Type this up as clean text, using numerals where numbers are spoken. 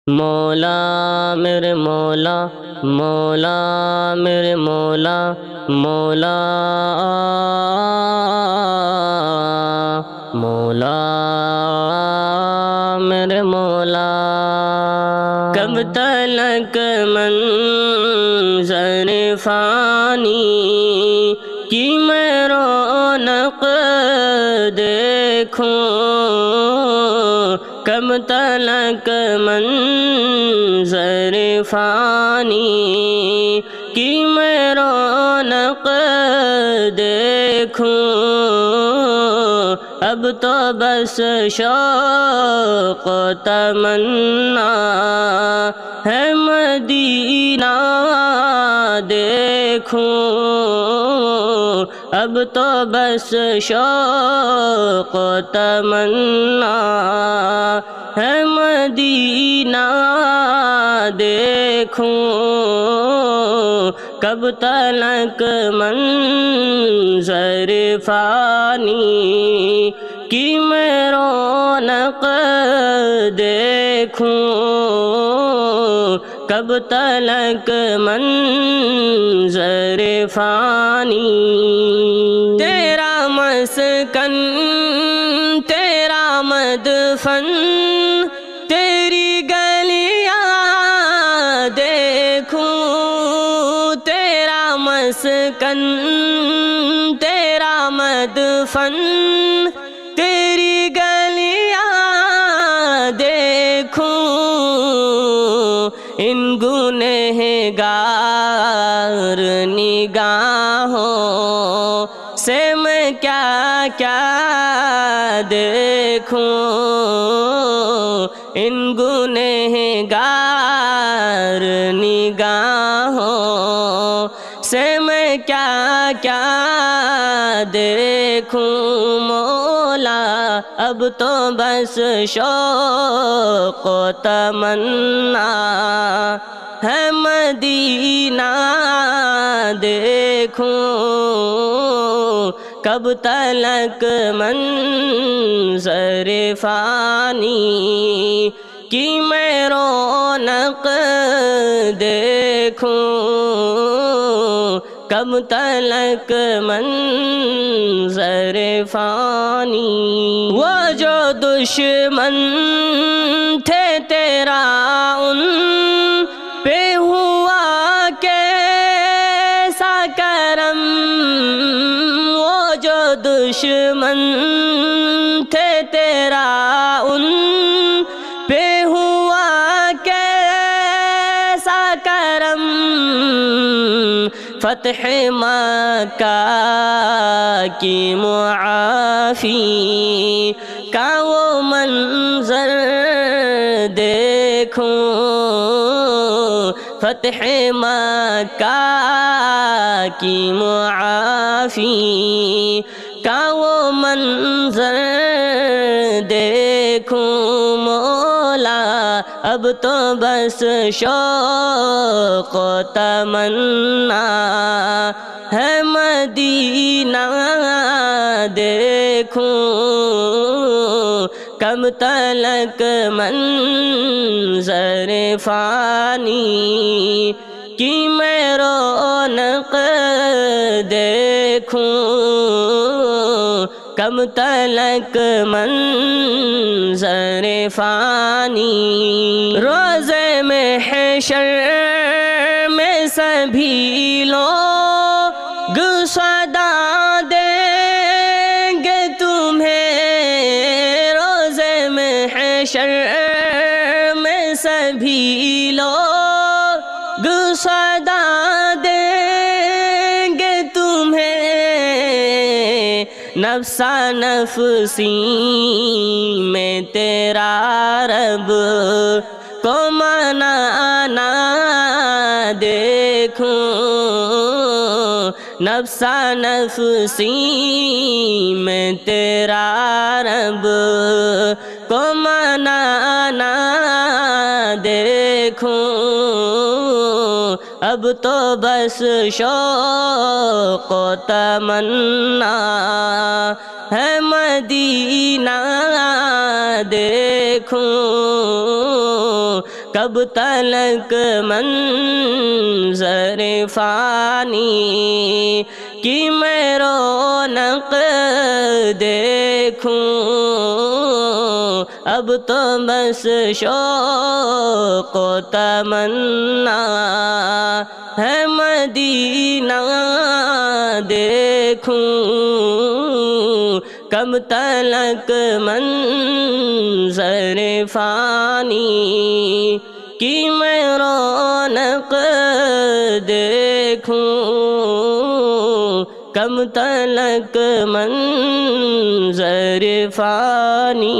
مولا میرے مولا، مولا میرے مولا، مولا مولا میرے مولا۔ کب تلک منظر فانی کی میں رونق دیکھوں، کب تلک منظر فانی کی میں رونق دیکھوں، اب تو بس شوق و تمنا ہے مدینہ دیکھوں، اب تو بس شوق و تمنا ہے مدینہ دیکھوں، کب تلک منظر فانی کی میں رونق دیکھوں، کب تلک منظر فانی۔ تیرا مسکن تیرا مدفن تیری گلیاں دیکھوں، تیرا مسکن تیرا مدفن تیری گلیاں دیکھوں، ان گنہگار نگاہوں سے میں کیا کیا دیکھوں، ان گنہگار نگاہوں سے میں کیا کیا دیکھوں، مولا اب تو بس شوق و تمنا ہے مدینہ دیکھوں، کب تلک منظر فانی کی میں رونق دیکھوں، کب تلک منظر فانی۔ وہ جو دشمن تھے تیرا ان پہ ہوا کیسا کرم، وہ جو دشمن تھے تیرا ان پہ ہوا کیسا کرم، فتح مکہ کی معافی کا وہ منظر دیکھوں، فتح مکہ کی معافی کا وہ منظر دیکھوں، مولا اب تو بس شوق و تمنا ہے مدینہ دیکھوں، کب تلک منظر فانی کی میں رونق دیکھوں، کب تلک منظر فانی۔ روزے محشر میں سبھی لوگ صدا دیں گے تمہیں، روزے محشر میں سبھی لوگ صدا دیں گے تمہیں، نفسا نفسی میں تیرا رب کو منانا دیکھوں، نفسا نفسی میں تیرا رب کو منانا دیکھوں، اب تو بس شوق و تمنا ہے مدینہ دیکھوں، کب تلک منظر فانی کی میں رونق دیکھوں، اب تو بس شوق و تمنا ہے مدینہ دیکھوں، کب تلک منظر فانی کی میں رونق دیکھوں، کب تلک منظر فانی